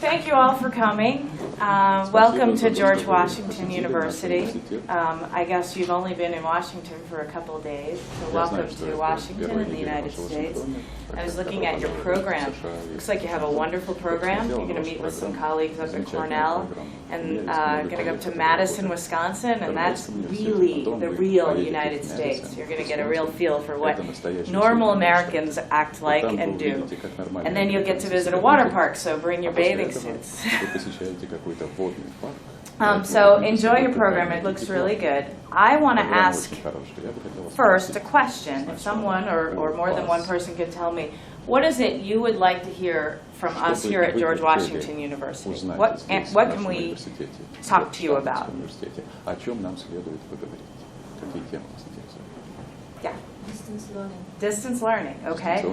thank you all for coming. Welcome to George Washington University. I guess you've only been in Washington for a couple of days, so welcome to Washington in the United States. I was looking at your program. Looks like you have a wonderful program. You're going to meet with some colleagues up at Cornell, and going to go to Madison, Wisconsin, and that's really the real United States. You're going to get a real feel for what normal Americans act like and do. And then you'll get to visit a water park, so bring your bathing suits. So enjoy your program. It looks really good. I want to ask first a question. If someone or more than one person could tell me, what is it you would like to hear from us here at George Washington University? What can we talk to you about? Yeah. Distance learning. Distance learning, okay.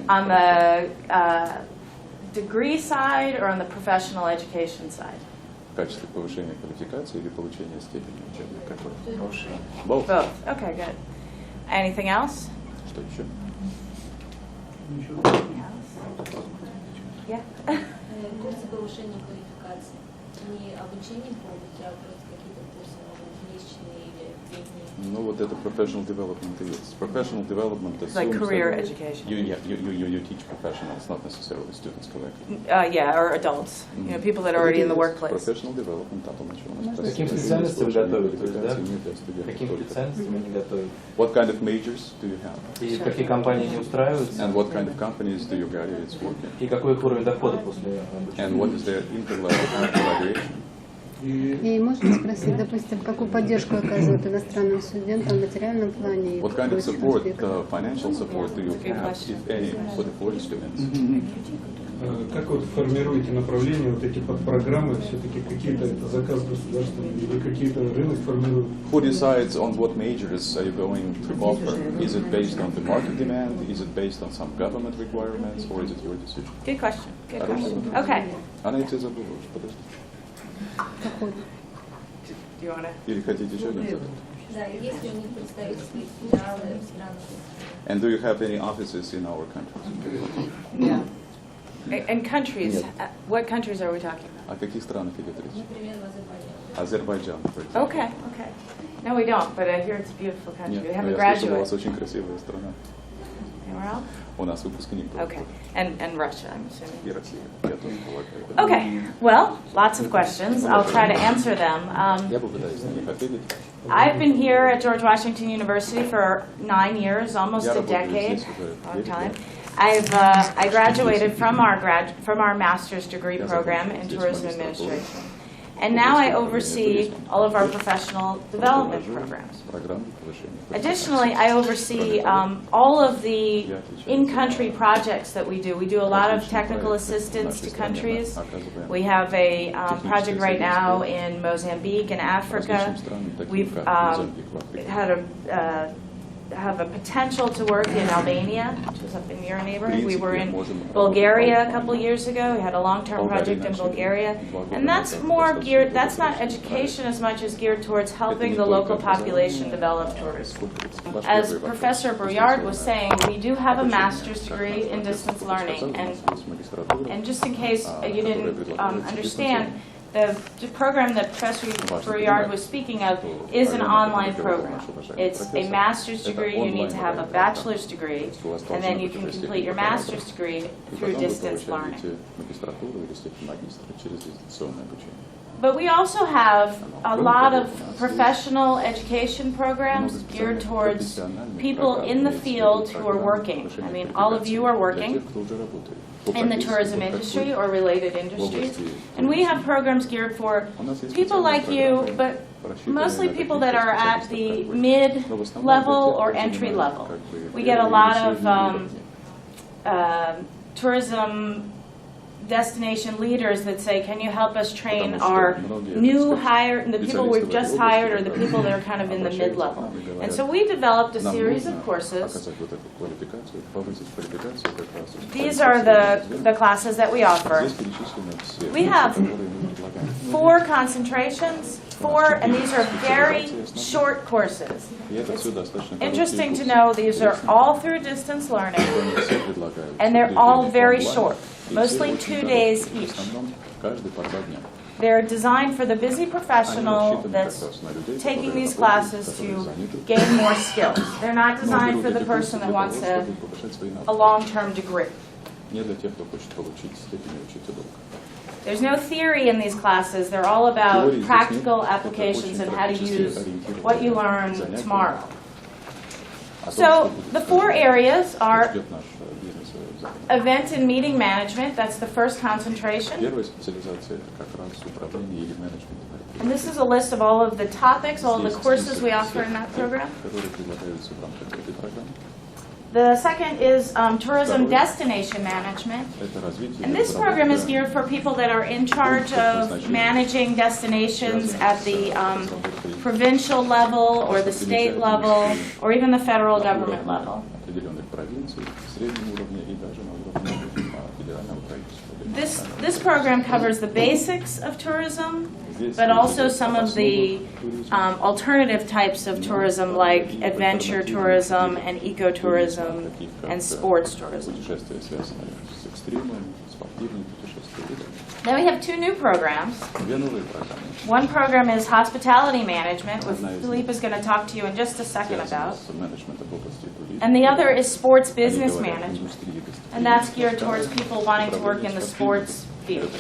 On the degree side or on the professional education side? В качестве повышения квалификации или получения степени учебной какой? Both. Okay, good. Anything else? Что еще? Yeah. Курсы повышения квалификации. Не обучение полностью, а просто какие-то курсы, может быть, месячные или летние. Ну вот это professional development и есть. Professional development It's like career education. You teach professionals, not necessarily students, correct? Yeah, or adults. You know, people that are already in the workplace. Professional development, там у нас. Каким специальностям готовите, да? Каким специальностям они готовят? What kind of majors do you have? И какие компании не устраиваются? And what kind of companies do your graduates work in? И какой их уровень дохода после обучения? And what is their interlevel evaluation? И можно спросить, допустим, какую поддержку оказывают иностранным студентам в материальном плане? What kind of support, financial support do you have, if any, for the foreign students? Как вот формируете направление, вот эти подпрограммы, все-таки какие-то это заказ государственный или какие-то рынок формируют? Who decides on what majors are you going to offer? Is it based on the market demand? Is it based on some government requirements? Or is it your decision? Good question. Good question. Okay. Она эти забыла, подожди. Do you want to? Или хотите еще один? Да, если у них представительские филиалы в странах. And do you have any offices in our countries? Yeah. And countries, what countries are we talking about? О каких странах идет речь? Например, в Азербайджане. Азербайджан, for example. Okay, okay. No, we don't, but I hear it's a beautiful country. We Нет, have но a я слышал, у вас graduate. очень красивая страна. Anywhere else? У нас выпускник был. Okay. And Russia, I'm assuming. И Россия. Я тоже полагаю. Okay. Well, lots of questions. I'll try to answer them. Я попытаюсь на них ответить. I've been here at George Washington University for 9 years, almost a decade, long time. I graduated from our master's degree program in tourism administration, and now I oversee all of our professional development programs. Additionally, I oversee all of the in-country projects that we do. We do a lot of technical assistance to countries. We have a project right now in Mozambique in Africa. We've have a potential to work in Albania, which is up in your neighborhood. We were in Bulgaria a couple years ago. We had a long-term project in Bulgaria. And that's more geared, that's not education as much as geared towards helping the local population develop tourism. As Professor Brouillard was saying, we do have a master's degree in distance learning. And just in case you didn't understand, the program that Professor Brouillard was speaking of is an online program. It's a master's degree. You need to have a bachelor's degree, and then you can complete your master's degree through distance learning. But we also have a lot of professional education programs geared towards people in the field who are working. I mean, all of you are working in the tourism industry or related industries. And we have programs geared for people like you, but mostly people that are at the mid-level or entry-level. We get a lot of tourism destination leaders that say, can you help us train our new hire, the people we've just hired or the people that are kind of in the mid-level. And so we developed a series of courses. These are the classes that we offer. We have 4 concentrations, and these are very short courses. It's interesting to know these are all through distance learning, and they're all very short. mostly 2 days В each. основном каждый по 2 дня. They're designed for the busy professional that's taking these classes to gain more skills. They're not designed for the person that wants a long-term degree. Не для тех, кто хочет получить степень и учиться долго. There's no theory in these classes. They're all about practical applications and how to use what you learn tomorrow. So the 4 areas are Ждет наш бизнес. event and meeting management. That's the first concentration. Первая специализация это как раз управление или менеджмент. And this is a list of all of the topics, all of the courses we offer in that program. Которые предлагаются в рамках этой программы. The second is tourism destination management. Это развитие. And this program is geared for people that are in charge of managing destinations at the provincial level or the state level or even the federal government level. Определенных провинций, среднего уровня и даже на уровне федерального правительства. This program covers the basics of tourism, but also some of the alternative types of tourism like adventure tourism and ecotourism and sports tourism. Путешествия, связанные с экстримом, спортивные путешествия. Then we have 2 new programs. Две новые программы. One program is hospitality management, which Philippe is going to talk to you in just a second about. С менеджментом в области туризма. And the other is sports business Они говорят об management. индустрии гостеприимства. And that's geared towards people wanting to work in the sports field.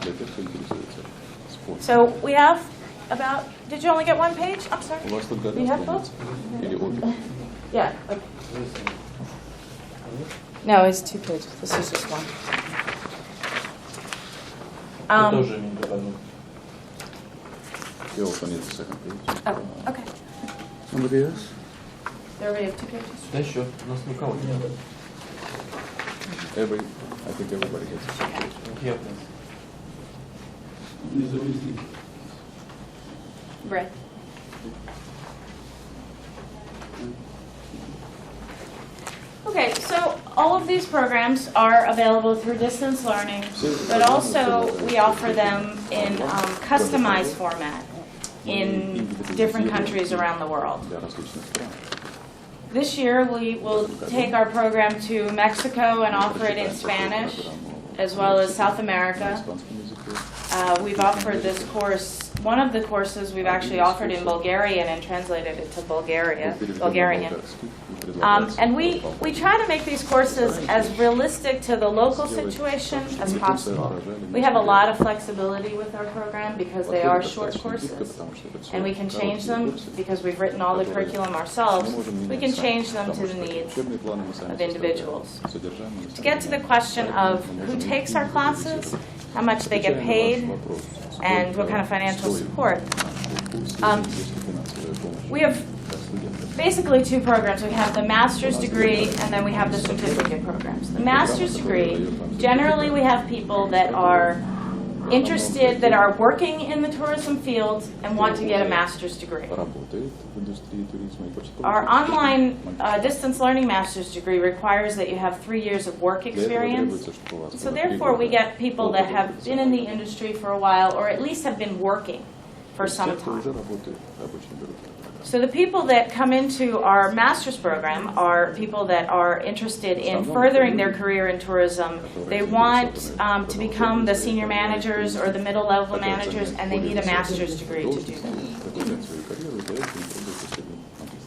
Для тех, кто интересуется спортом. So we have about, did you only get 1 page? I'm sorry. У вас тут Do you have both? или обе? Yeah. Okay. No, it's 2 pages. This is just 1. Тоже не добавил. You also need the second page. Oh, okay. Somebody else? There we have 2 pages. Да еще, у нас никого нет. I think everybody gets the second page. Я Right. Okay, so all of these programs are available through distance learning, but also we offer them in customized format in different countries around the world. Для различных стран. This year we will take our program to Mexico and offer it in Spanish, as well as South America. We've offered this course, one of the courses we've actually offered in Bulgarian and translated it to Bulgarian. And we try to make these courses as realistic to the local situation as possible. We have a lot of flexibility with our program because they are short courses. And we can change them because we've written all the curriculum ourselves. We can change them to the needs of individuals. To get to the question of who takes our classes, how much they get paid, and what kind of financial support. We have basically 2 programs. We have the master's degree and then we have the certificate programs. The master's degree, generally we have people that are interested, that are working in the tourism field and want to get a master's degree. Our online distance learning master's degree requires that you have 3 years of work experience. So therefore we get people that have been in the industry for a while or at least have been working for some time. So the people that come into our master's program are people that are interested in furthering their career in tourism. They want to become the senior managers or the middle level managers, and they need a master's degree to do that.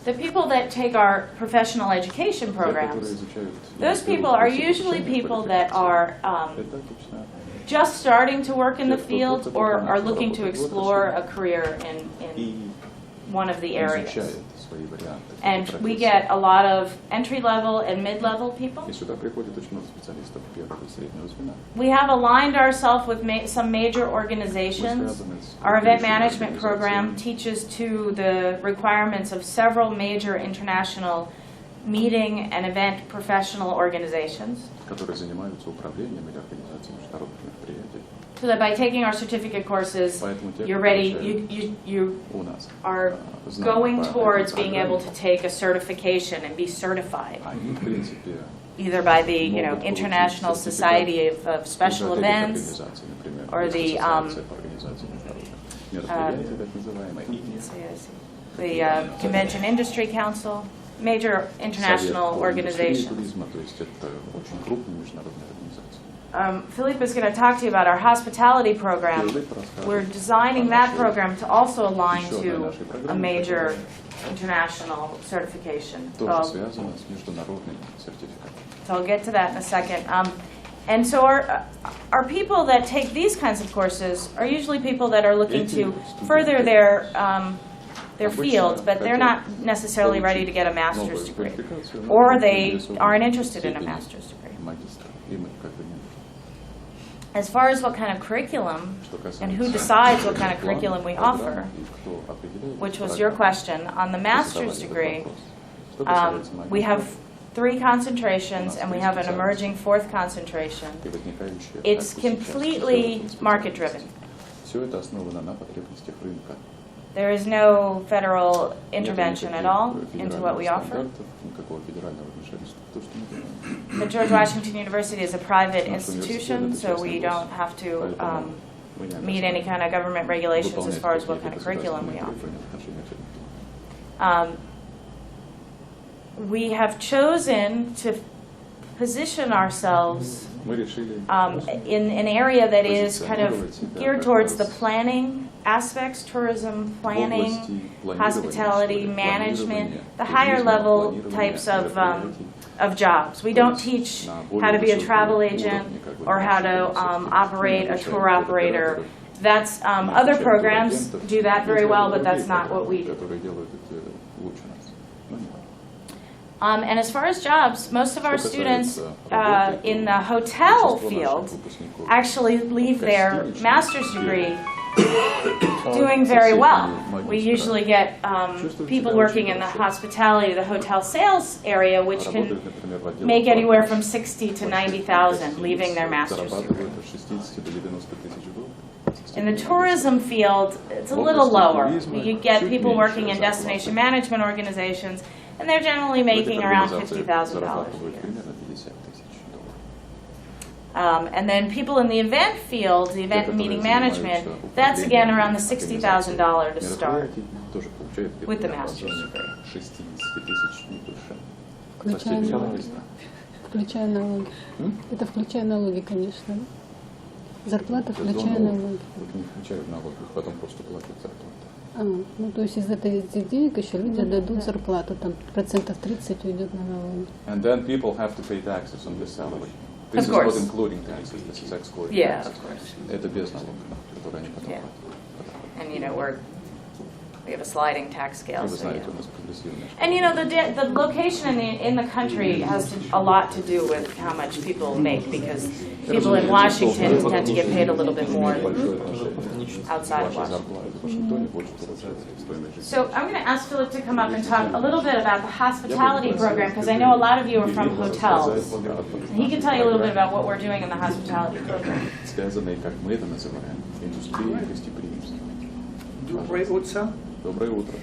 The people that take our professional education programs, those people are usually people that are just starting to work in the field or are looking to explore a career in one of the areas. And we get a lot of entry-level and mid-level people. We have aligned ourselves with some major organizations. Our event management program teaches to the requirements of several major international meeting and event professional organizations. So that by taking our certificate courses, you're ready, you are going towards being able to take a certification and be certified, either by the International Society of Special Events or the Convention Industry Council. major international Совет по индустрии organizations. туризма, то есть это очень крупные международные организации. Philippe is going to talk to you about our hospitality program. We're designing that program to also align to a major international certification. Тоже связано с международной сертификацией. So I'll get to that in a second. And so our people that take these kinds of courses are usually people that are looking to further their fields, but they're not necessarily ready to get a master's degree, or they aren't interested in a master's degree. Магистр. Им как бы не нужно. As far as what kind of curriculum and who decides what kind of curriculum we offer, which was your question, on the master's degree, we have 3 concentrations and we have an emerging 4th concentration. It's completely market-driven. Все это основано на потребностях рынка. There is no federal intervention at all into what we offer. Никакого федерального вмешательства в то, что мы делаем. The George Washington University is a private institution, so we don't have to meet any kind of government regulations as far as what kind of curriculum we offer. We have chosen to position ourselves in an area that is kind of geared towards the planning aspects, tourism, planning, hospitality, management, the higher level types of jobs. We don't teach how to be a travel agent or how to operate a tour operator. That's other programs do that very well, but that's not what we do. And as far as jobs, most of our students in the hotel field actually leave their master's degree doing very well. We usually get people working in the hospitality, the hotel sales area, which can make anywhere from 60 to 90,000 leaving their master's degree. In the tourism field, it's a little lower. You get people working in destination management organizations, and they're generally making around $50,000 a year. And then people in the event field, the event and meeting management, that's again around the $60,000 to start with the master's degree. Включая налоги. Это включая налоги, конечно. Зарплата включая налоги. Не включают налоги, потом просто платят зарплату. Ну то есть из этих денег еще люди дадут зарплату, там 30% уйдет на налоги. And then people have to pay taxes on this salary. This Of is course. not including taxes, this is excluding Yeah, taxes. of course. Это без налогов, которые они потом Yeah. платят. And you know, we have a sliding tax scale. Вы So, знаете, yeah. у нас прогрессивная шкала. And you know, the location in the country has a lot to do with how much people make, because people in Washington tend to get paid a little bit more outside of Washington. So I'm going to ask Philip to come up and talk a little bit about the hospitality program, because I know a lot of you are from hotels. And he can tell you a little bit about what we're doing in the hospitality program. Связанные, как мы это называем, индустрия гостеприимства. Доброе утро. Доброе утро.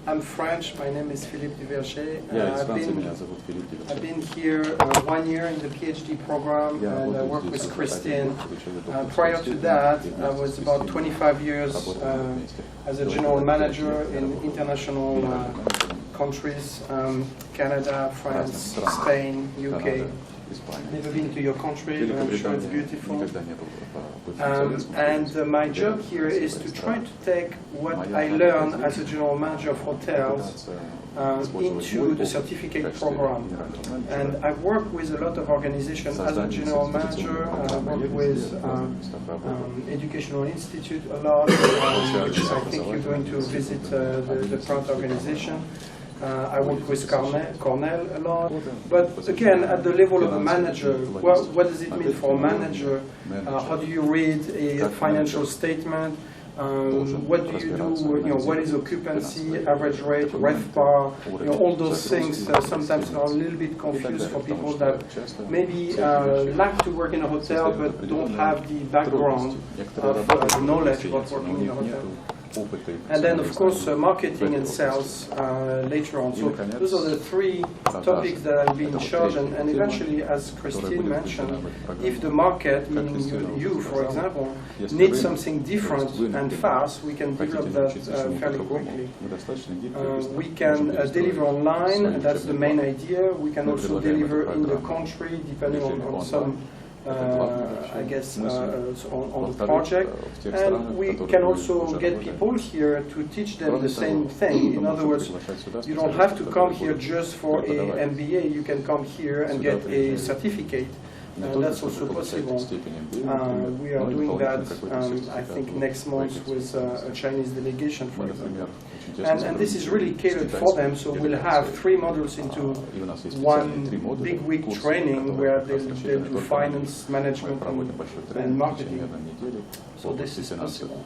I'm French. My name is Philippe Duverger. Я из Франции, меня зовут Филипп I've Дивершей. been here 1 year in the PhD program, and I work with Christine. Prior to that, I was about 25 years as a general manager in international countries, Canada, France, Spain, UK. Never been to your country, but I'm sure it's beautiful. And my job here is to try to take what I learned as a general manager of hotels into the certificate program. And I work with a lot of organizations as a general manager. I work with Educational Institute a lot, which I think you're going to visit the Pratt organization. I work with Cornell a lot, but again, at the level of a manager, what does it mean for a manager? How do you read a financial statement? What do you do? What is occupancy, average rate, RevPAR? All those things sometimes are a little bit confused for people that maybe like to work in a hotel but don't have the background of the knowledge about working in a hotel. And then, of course, marketing and sales later on. So those are the three topics that have been chosen. And eventually, as Christine mentioned, if the market, meaning you for example, needs something different and fast, we can develop that fairly quickly. We can deliver online, and that's the main idea. We can also deliver in the country, depending on some I guess, on the project. And we can also get people here to teach them the same thing. In other words, you don't have to come here just for a MBA. You can come here and get a certificate. That's also possible. We are doing that, I think, next month with a Chinese delegation, for example. And this is really catered for them, so we'll have 3 modules into one big week training where they'll do finance, management, and marketing. So this is possible.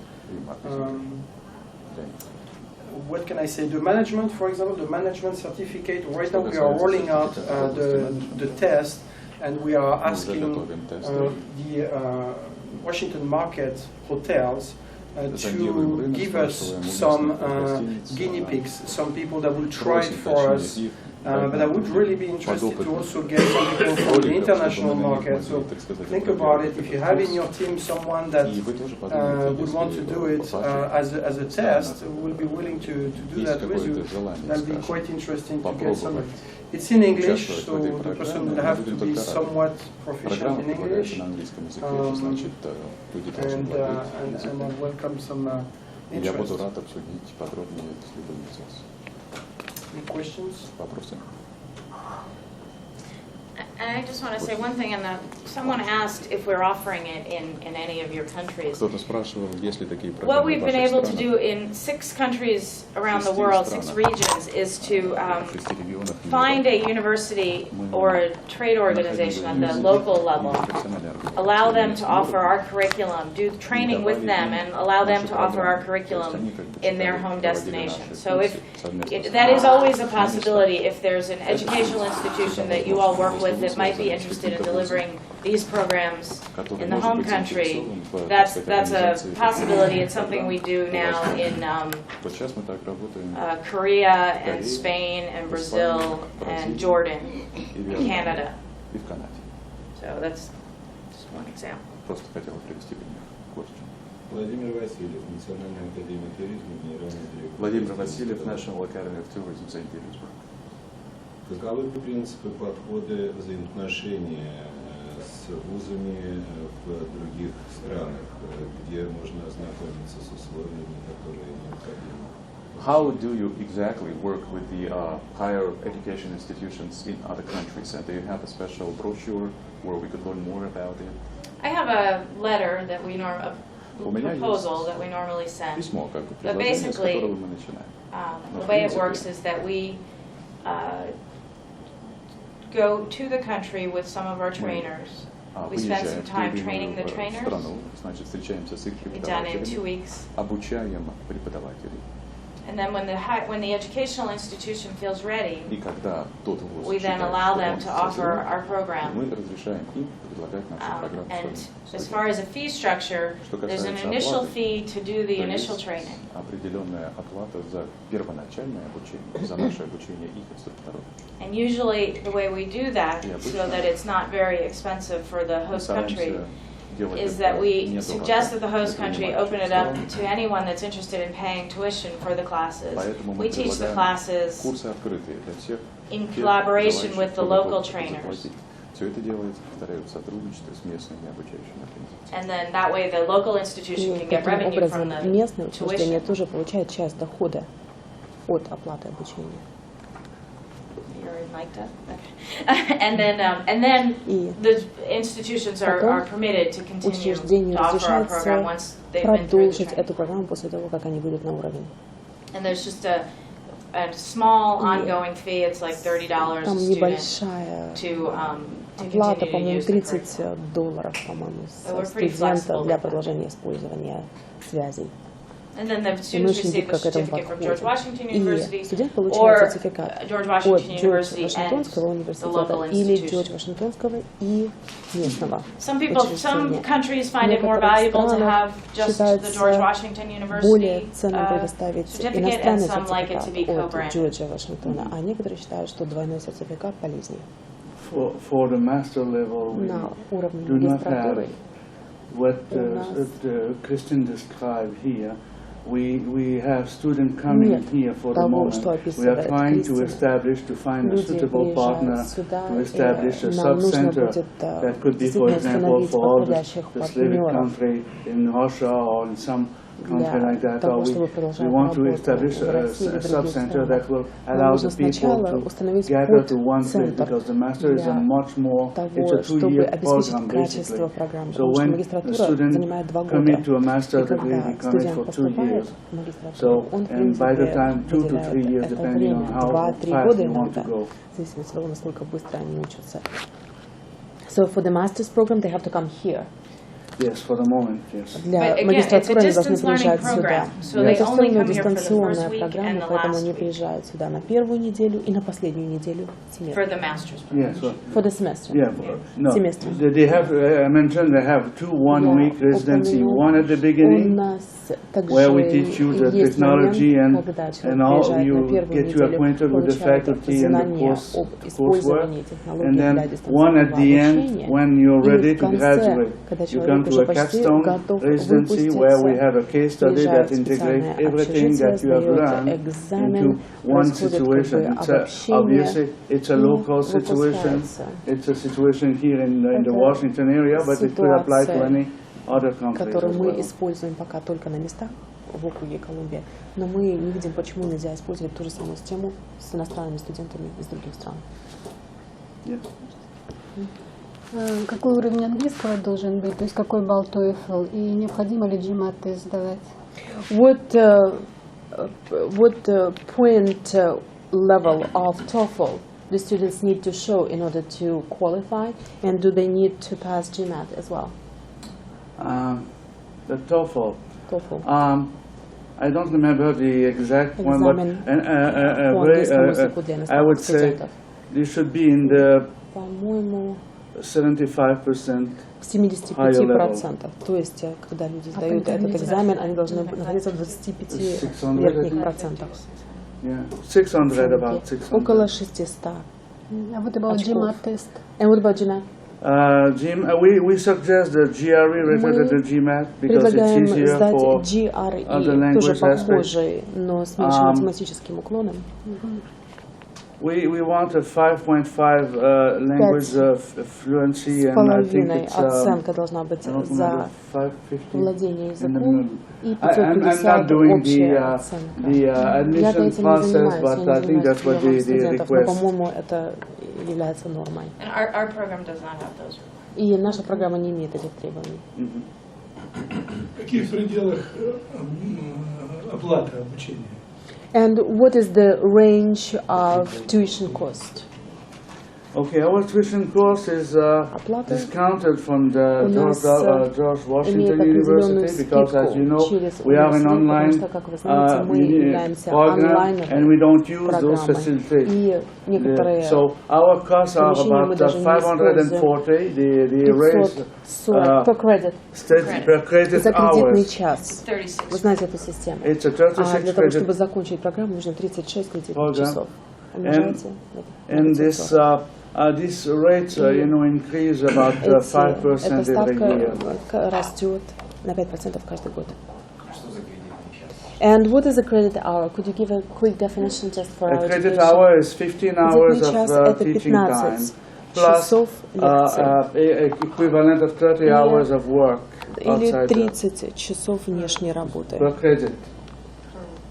What can I say? The management, for example, the management certificate, right now we are rolling out the test, and we are asking the Washington market hotels to give us some guinea pigs, some people that will try it for us. But I would really be interested to also get some people from the international market. So think about it. If you have in your team someone that would want to do it as a test, will be willing to do that with you, that'll be quite interesting to get some. It's in English, so the person will have to be somewhat proficient in English. And I welcome some interest. Any questions? And I just want to say one thing, and someone asked if we're offering it in any of your countries. What we've been able to do in 6 countries around the world, 6 regions, is to find a university or a trade organization at the local level, allow them to offer our curriculum, do training with them, and allow them to offer our curriculum in their home destination. So that is always a possibility. If there's an educational institution that you all work with that might be interested in delivering these programs in the home country, that's a possibility. It's something we do now in Korea and Spain and Brazil and Jordan and Canada. So that's just one example. Владимир Васильев, Национальная академия туризма, генеральный директор. Владимир Васильев, National Academy of Tourism, St. Petersburg. Каковы принципы, подходы взаимоотношения с вузами в других странах, где можно ознакомиться с условиями, которые необходимы? How do you exactly work with the higher education institutions in other countries? And do you have a special brochure where we could learn more about it? I have a letter that we proposal that we normally send. But basically, the way it works is that we go to the country with some of our trainers. We spend some time training the trainers. We've done in 2 weeks. And then when the educational institution feels ready, we then allow them to offer our program. And as far as a fee structure, there's an initial fee to do the initial training. And usually the way we do that, so that it's not very expensive for the host country, is that we suggest that the host country open it up to anyone that's interested in paying tuition for the classes. We teach the classes in collaboration with the local trainers. And then that way the local institution can get revenue from the местное учреждение tuition. тоже получает часть дохода от оплаты обучения. Like that. And then the institutions are permitted to continue to offer our program once they've been through the продолжить эту training. программу после того, как они выйдут на уровень. And there's just a small ongoing fee. It's like $30 a Там student небольшая to оплата, continue to по-моему, use the curriculum. $30, по-моему, So we're с pretty студента flexible для with that. продолжения использования связей. And then the И мы students очень receive гибко a к этому certificate from George подходим. Washington И University студент получает or сертификат George от Washington Джордж University Вашингтонского and the университета local или institution. Джордж Вашингтонского и местного Some people, some учреждения. countries find it more Некоторых valuable to странах have just the George Washington более University ценным предоставить certificate, and иностранный some like it to be сертификат от co-branded. Джорджа Вашингтона, а некоторые считают, что двойной сертификат полезнее. For the master level, we На уровне do not have магистратуры what Christian described here. We have students coming нет here for the того, moment. что We are описывает trying to Кристина. establish, to find a Люди suitable partner, приезжают сюда, to establish a и нам нужно sub-center будет that could be, for действительно example, установить for all подходящих the Slavic партнеров country in Russia or in some country для like that. того, Or чтобы we продолжать want to работу establish в России или a в других sub-center странах. that will Нам allow нужно the people сначала to установить gather to one place, подцентр because the master is a для much more, it's того, a чтобы 2-year обеспечить program качество basically. программы, So потому что when the магистратура student занимает 2 года. commit to a master И degree, когда we commit студент for 2 поступает years. в магистратуру, So, он, в and by the принципе, time 2 to 3 выделяет years, это depending on время, how 2-3 fast года you want to иногда, go. в зависимости от того, насколько быстро они учатся. So for the master's program, they have to come here. Yes, for the moment, yes. Для But again, магистратуры они it's a должны distance learning приезжать program, сюда. so Но they это only все равно come here for the дистанционная first week программа, and the поэтому last они week. приезжают сюда на первую неделю и на последнюю неделю For семестра. the master's program. Yes, well, For the semester. yeah, no. Semester. They have, I mentioned they have 2 one-week Я residency, упомяну, one at the у beginning, нас также where we teach you the есть technology момент, and когда человек all, приезжает на you первую get you неделю, acquainted with the получает faculty and the знания об coursework, использовании технологий and для then one дистанционного at the end, обучения. when you're И ready в to конце, graduate, когда you человек come to уже a почти capstone готов residency where we выпуститься, have a case study that приезжает integrates специальное everything общежитие, that you have сдает learned экзамен, into one происходит situation. как бы обобщение Obviously, it's a и local situation. выпускается. It's a situation here in the Это Washington area, but it could apply to ситуация, any other countries которую as мы well. используем пока только на местах в округе Колумбия, но мы не видим, почему нельзя использовать ту же самую систему с иностранными студентами из других стран. Yeah. Какой уровень английского должен быть, то есть какой балл TOEFL, и необходимо ли GMAT-тест сдавать? What point level of TOEFL the students need to show in order to qualify, and do they need to pass GMAT as well? The TOEFL. TOEFL. I don't remember the exact one, but Экзамен по английскому языку для I would иностранных say студентов. they should be in the По-моему, 75%. 75%. То есть, когда люди сдают по этот интернету? экзамен, они должны находиться в 25 600, верхних процентах. Yeah, 600, about 600. Около 600. А вот about Очков. GMAT-тест. And what about GMAT? We suggest the GRE rather than the GMAT because it's Предлагаем easier сдать for GRE, other тоже language aspects. похожий, но с меньшим математическим уклоном. We want a 5.5 language fluency, С and I think половиной it's оценка должна быть I don't за remember, 550 владение in the языком middle. и I'm 550 not doing общая оценка. the Я admission этим не process, занимаюсь, but я I не think занимаюсь that's what приемом they студентов, но, request. по-моему, это является нормой. And our program does not have those. И наша программа не имеет этих требований. В каких пределах оплаты обучения? And what is the range of tuition cost? Okay, our tuition course is Оплата discounted from the у нас George Washington имеет определенную University because, as you know, скидку через we have an университет, online потому что, как вы знаете, мы являемся program and we don't use those программой. facilities. И некоторые So our costs are помещения мы about даже не 540. The rate 540 per credit per credit за кредитный hours. час. 36. Вы знаете эту систему. It's a А 36 для того, чтобы credit, закончить программу, нужно 36 кредитных Program. часов. Умножайте на and 540. these rates, increase about 5% Эта every ставка year. растет на 5% каждый год. And what is a credit hour? Could you give a quick definition just for our A credit education? hour is 15 hours Кредитный час of это teaching time, 15 plus часов лекций. equivalent of 30 hours of work Или outside 30 часов внешней работы. per credit.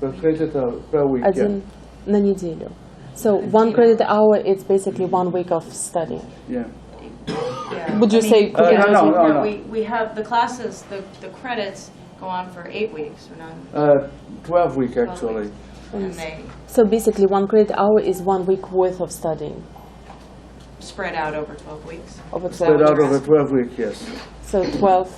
Per credit per week, yeah. Один на неделю. So one credit hour is basically 1 week of study. Yeah. Yeah. Would you say- no. We have the classes, the credits go on for 8 weeks or not. 12 week actually. And they So basically 1 credit hour is 1 week worth of studying. spread out over 12 weeks. Over Spread 12 out weeks. over 12 weeks, yes. So So 12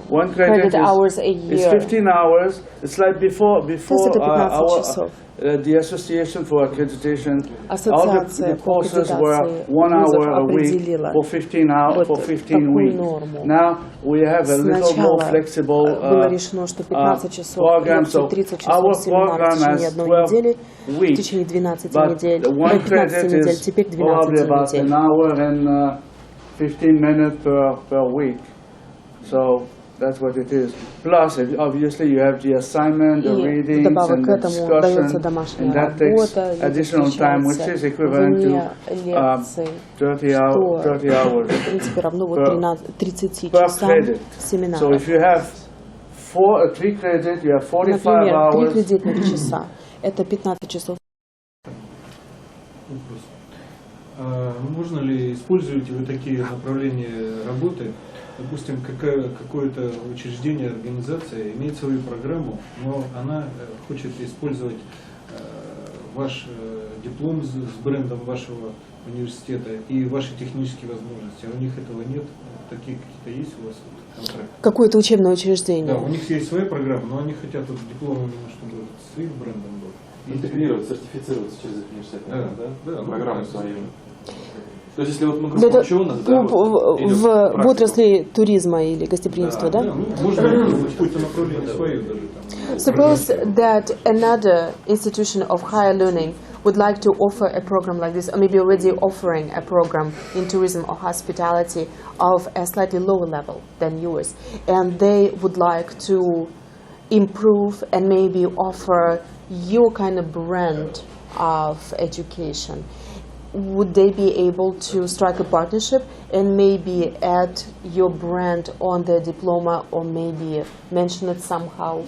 One credit credit hours a is year. 15 hours. It's like before То есть это 15 часов. the Association for Accreditation, all Ассоциация the по courses were аккредитации 1 вузов hour a week определила for 15 hours, вот for 15 такую weeks. норму. Now we have a little more Сначала flexible было решено, что 15 часов program. лекций, So 30 our часов семинар в program течение has одной 12 недели, в weeks, течение 12 but недель, the one 15 credit недель, is теперь probably 12 about an недель. hour and 15 minutes per week. So that's what it is. Plus, obviously, you have the assignment, the И readings, вдобавок and к the этому дается discussion, домашняя and that takes работа, additional time, which is equivalent вне to лекций, 30 что, hours в принципе, равно вот per 30 per часам credit. So семинара. if you have 3 credits, you have 45 Например, 3 hours. кредитных часа – это 15 часов. Вопрос. А можно ли, используете вы такие направления работы? Допустим, какое-то учреждение, организация имеет свою программу, но она хочет использовать ваш диплом с брендом вашего университета и ваши технические возможности, а у них этого нет. Такие какие-то есть у вас контракты? Какое-то учебное учреждение. Да, у них есть своя программа, но они хотят вот диплом именно, чтобы с их брендом был. Интегрировать, сертифицироваться через их университет, да, программу свою. То есть, если вот мы Это ученых, в отрасли туризма или гостеприимства, да? Можно какое-то направление свое даже там. Suppose that another institution of higher learning would like to offer a program like this, or maybe already offering a program in tourism or hospitality of a slightly lower level than yours, and they would like to improve and maybe offer your kind of brand of education. Would they be able to strike a partnership and maybe add your brand on their diploma or maybe mention it somehow?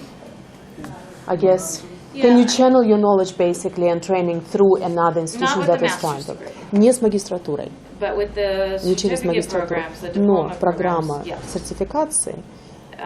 I guess. Can you channel your knowledge basically and training through another institution with that the is master's trying to? degree. Не с магистратурой, But with the не через certificate магистратуру, programs, the но diploma программа programs, yes. сертификации,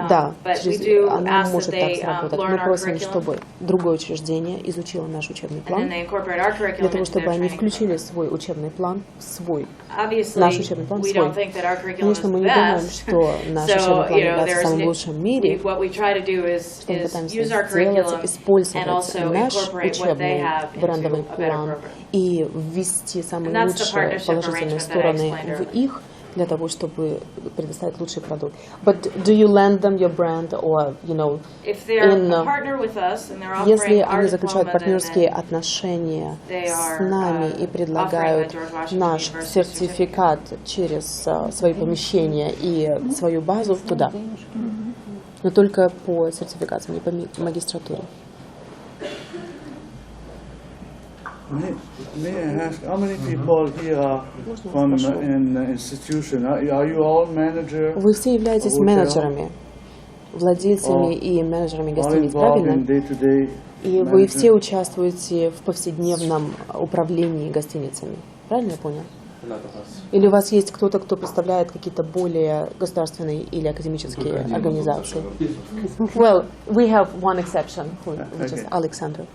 да, but we через, do она ask может that так they сработать. learn Мы our просим, curriculum. чтобы другое учреждение изучило наш учебный And then план, they incorporate our для curriculum того, into чтобы their они training включили program. свой учебный план, свой. Obviously, Наш учебный план we свой. don't think that our curriculum is Конечно, мы the не думаем, best. что наш учебный план является самым there's лучшим в мире. what we try to do is Что мы пытаемся use our сделать, curriculum and использовать also наш incorporate what they учебный have брендовый into a better план program. и ввести самые And that's the лучшие partnership положительные arrangement that I стороны explained в earlier. их, для того, чтобы предоставить лучший продукт. But do you lend them your brand or, you know, If they're in, a partner with us and they're если offering our они заключают diploma, партнерские then отношения they с are, нами и предлагают offering the George Washington наш University сертификат через свои помещения и свою базу туда. Но только по сертификации, не по магистратуре. May I ask, how many people here are from an institution? Are you all manager? Вы все являетесь hotel? менеджерами, владельцами и менеджерами All гостиниц, involved in правильно? day-to-day И вы все management? участвуете в повседневном управлении гостиницами. Правильно я понял? Или у вас есть кто-то, кто представляет какие-то более государственные или академические организации? Well, we have one exception, which is Alexander.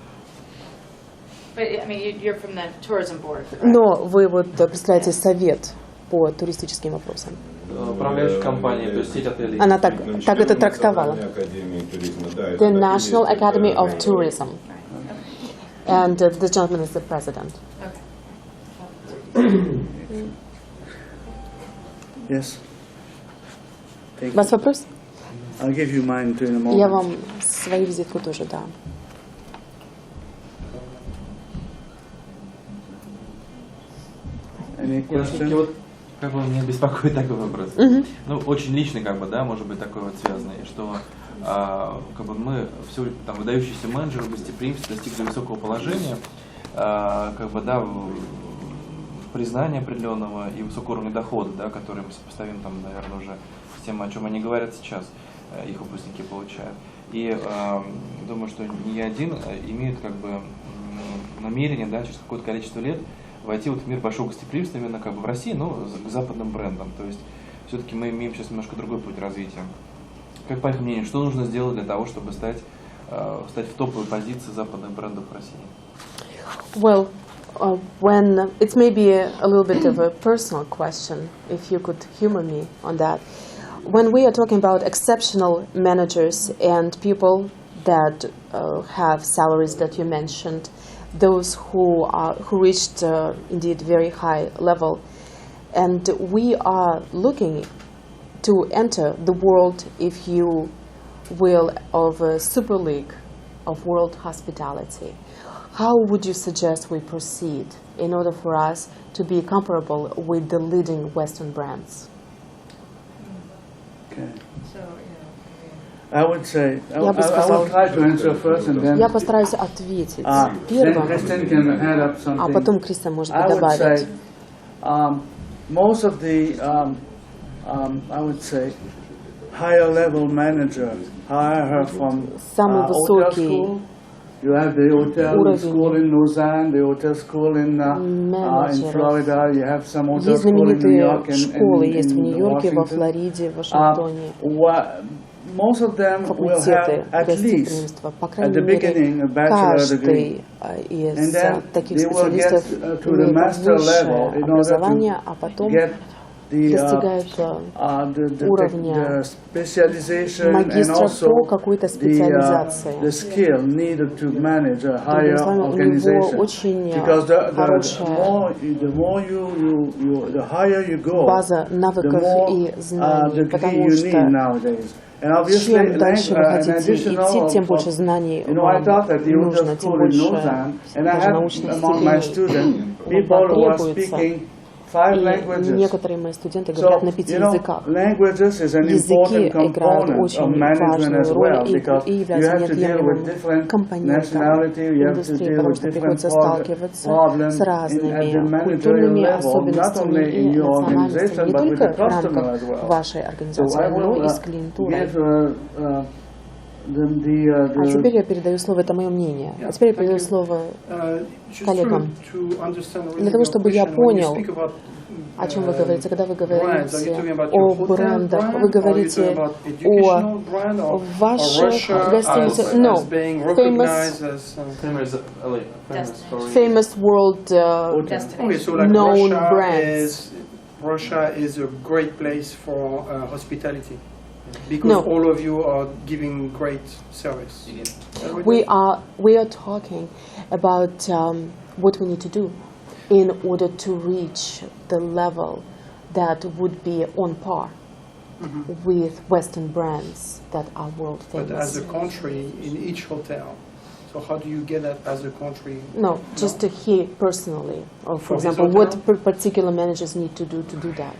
But I mean, you're from the tourism board. Но вы вот представляете совет по туристическим вопросам. Управляющая компания, то есть сеть отелей. Она так это трактовала. The National Academy of Tourism. And the gentleman is the president. Yes. Thank У вас you. вопрос? I'll give you mine too in a moment. Я вам свою визитку тоже дам. Any Все-таки questions? вот как бы меня беспокоит такой вопрос. Ну, очень личный, как бы, да, может быть, такой вот связанный, что как бы мы все там выдающиеся менеджеры гостеприимства достигли высокого положения, как бы, да, признания определенного и высокого уровня дохода, да, который мы сопоставим там, наверное, уже с тем, о чем они говорят сейчас, их выпускники получают. И думаю, что не один имеет как бы намерение, да, через какое-то количество лет войти вот в мир большого гостеприимства именно как бы в России, но к западным брендам. То есть все-таки мы имеем сейчас немножко другой путь развития. Как по их мнению, что нужно сделать для того, чтобы стать в топовой позиции западных брендов в России? Well, when it's maybe a little bit of a personal question, if you could humor me on that. when we are talking about exceptional managers and people that have salaries that you mentioned, those who reached indeed very high level, and we are looking to enter the world, if you will, of a super league of world hospitality. How would you suggest we proceed in order for us to be comparable with the leading Western brands? Okay. I would say, I will try to answer first and then Я постараюсь ответить then первым, Kristen can add up а something. потом Кристиан, может быть, I would добавит. say most of the, I would say, higher level manager hire her from Самый hotel высокий school. You have the hotel уровень school in Lausanne, the hotel school in менеджеров. Florida. You have some hotel Есть school in New знаменитые York школы, есть в in Нью-Йорке, во Washington. Флориде, в Вашингтоне. Most of them will Факультеты have at least гостеприимства. По at крайней the мере, beginning a bachelor degree. каждый And из then таких they will get специалистов to the имеет master level высшее in order образование, а to потом get the достигает уровня specialization and магистра also по какой-то специализации. the skill needed to manage a higher Другими словами, у него organization. очень Because the higher you go, база the навыков more и знаний, degree потому you need что nowadays. And obviously, чем дальше вы an хотите additional идти, тем больше знаний I вам taught at the нужно, hotel тем school in больше Lausanne, and I даже had научных among my степеней students people who are потребуется. speaking 5 И languages. некоторые мои студенты говорят на 5 языках. Languages is an Языки important играют component of очень management важную as роль well, because и you являются have to deal with неотъемлемым different компонентом nationality, you have to индустрии, deal потому with что different приходится сталкиваться problems с at the разными managerial культурными level, not особенностями only in и your национальностями, organization, не but with только the в customer рамках as well. вашей So организации, I но will и с клиентурой. give А теперь я передаю слово, это мое мнение, а теперь я передаю слово коллегам. Для того, чтобы я понял, о чем вы говорите, когда вы говорите о брендах, вы говорите о ваших гостиницах, no, famous world known brands. Russia is a great place for hospitality because No. all of you are giving great service. We are talking about what we need to do in order to reach the level that would be on par with Western brands that are world famous. But as a country, in each hotel, so how do you get that as a country? No, just to hear personally, or for For his example, hotel? what particular managers need to do that,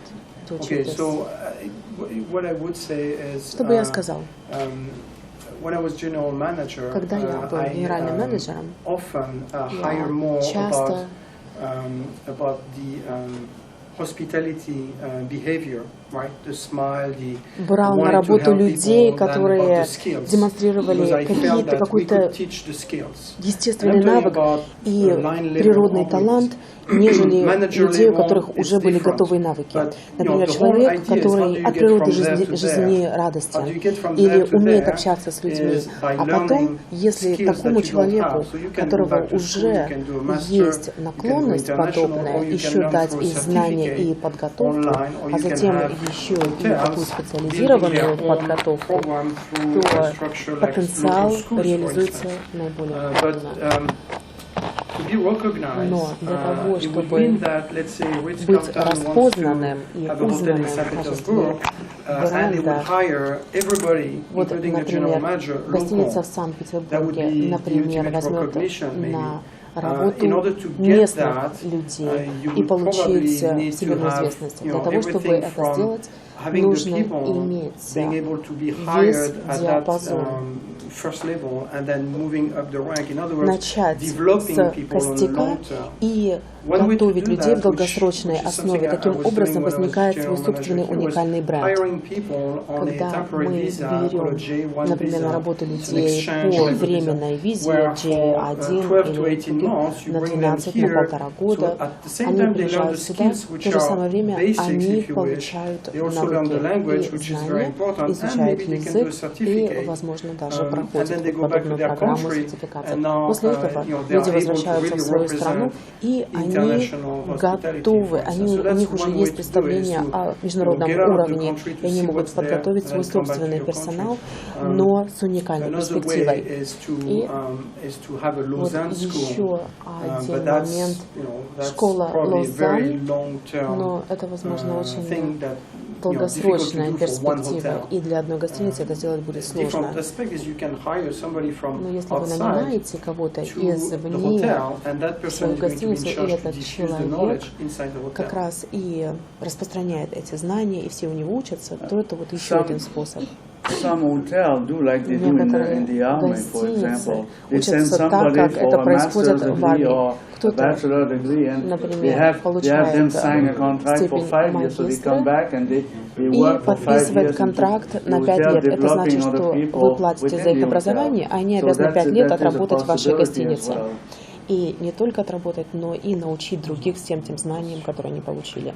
to achieve Okay, this. so what I would say is, Что бы я сказал? when I was general manager, Когда я был генеральным менеджером, often я hire more часто about the hospitality behavior, right? The smile, the брал на wanting to работу help людей, people, than которые about the skills. демонстрировали Because I felt that we какой-то could teach the skills. естественный And I'm talking навык about и line level природный onwards. талант, нежели Manager людей, у level которых is уже были different. готовые навыки. But, Например, the whole человек, idea is how do который you от get природы from there to there? жизнерадостен How do you get from или there to умеет there общаться с людьми, is by а потом, learning если skills такому that you don't человеку, have. So you у can go которого back to school, уже you can do a master, есть you can do наклонность international, подобная, or you can еще learn дать through и знания, и certificate подготовку, online, or а you can затем have еще и hotels такую building специализированную their own подготовку, program through a то structure like потенциал local schools, for реализуется instance. наиболее But эффективно. to be recognized, Но для того, it would чтобы mean that, let's say, быть Ritz-Carlton wants распознанным to и have a hotel in узнанным в St. качестве Petersburg, and they would бренда. hire everybody, Вот, including the general например, manager, гостиница local. в That would Санкт-Петербурге, be the например, ultimate возьмет recognition, maybe. на In работу order to get местных that, людей you и would получить probably need to всемирную have, известность. you Для know, того, чтобы everything это from сделать, having the нужно people иметь being able to be весь hired at that диапазон. First level and then moving up the rank. In other words, Начать developing с people on the костяка long term. и One way to готовить do людей в that, долгосрочной which is основе. something I Таким was образом doing when I was возникает general свой собственный manager here, was уникальный бренд. hiring people on a Когда temporary мы visa, called a берем, J1 например, на visa, работу it's an людей exchange по visa, временной визе where for J1 12 to или 18 months you на bring them 12 на here, полтора года, so at the same они time they learn приезжают the сюда, skills в which то же are самое время basics, они if you wish. получают They also learn the навыки language, и which is very знания, important, and изучают maybe they can do a язык и, certificate возможно, даже проходят подобную программу сертификации. После этого люди возвращаются в свою страну, и они готовы, у них уже есть представление о международном уровне, и они могут подготовить свой собственный персонал, но с уникальной перспективой. И вот еще один момент. Школа Лозанн, но это, возможно, очень долгосрочная перспектива, и для одной гостиницы это сделать будет сложно. Но если вы нанимаете кого-то извне в свою гостиницу, и этот человек как раз и распространяет эти знания, и все у него учатся, то это вот еще один способ. Некоторые гостиницы учатся так, как это происходит в армии. Кто-то, например, получает степень магистра и подписывает контракт на 5 лет. Это значит, что вы платите за их образование, а они обязаны 5 лет отработать в вашей гостинице. И не только отработать, но и научить других всем тем знаниям, которые они получили.